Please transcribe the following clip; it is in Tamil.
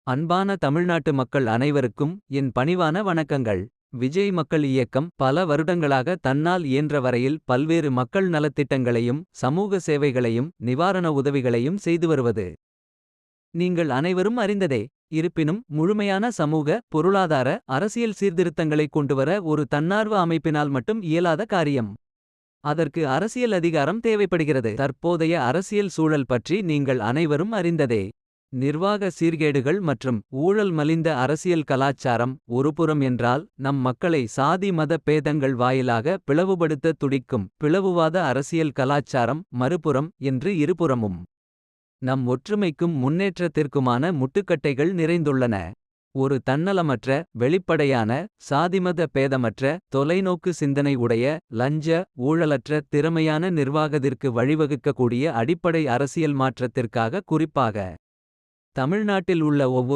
அன்பான தமிழ்நாட்டு மக்கள் அனைவருக்கும் என் பணிவான வணக்கங்கள். விஜய் மக்கள் இயக்கம் பல வருடங்களாக தன்னால் இயன்ற வரையில் பல்வேறு மக்கள் நலத்திட்டங்களையும் சமூக சேவைகளையும் நிவாரண உதவிகளையும் செய்து வருவது நீங்கள் அனைவரும் அறிந்ததே. இருப்பினும் முழுமையான சமூக பொருளாதார அரசியல் சீர்திருத்தங்களை கொண்டுவர ஒரு தன்னார்வ அமைப்பினால் மட்டும் இயலாத காரியம். அதற்கு அரசியல் அதிகாரம் தேவைப்படுகிறது. தற்போதைய அரசியல் சூழல் பற்றி நீங்கள் அனைவரும் அறிந்ததே. நிர்வாக சீர்கேடுகள் மற்றும் ஊழல் மலிந்த அரசியல் கலாச்சாரம் ஒருபுறம் என்றால், நம் மக்களை சாதி மத பேதங்கள் வாயிலாக பிளவுபடுத்த துடிக்கும் பிளவுவாத அரசியல் கலாச்சாரம் மறுபுறம் என்று இருபுறமும் நம் ஒற்றுமைக்கும் முன்னேற்றத்திற்குமான முட்டுக்கட்டைகள் நிறைந்துள்ளன. ஒரு தன்னலமற்ற வெளிப்படையான சாதிமத பேதமற்ற தொலைநோக்கு சிந்தனை உடைய லஞ்ச ஊழலற்ற திறமையான நிர்வாகத்திற்கு வழிவகுக்கக்கூடிய அடிப்படை அரசியல் மாற்றத்திற்காக குறிப்பாக தமிழ்நாட்டில் உள்ள ஒவ்வொரு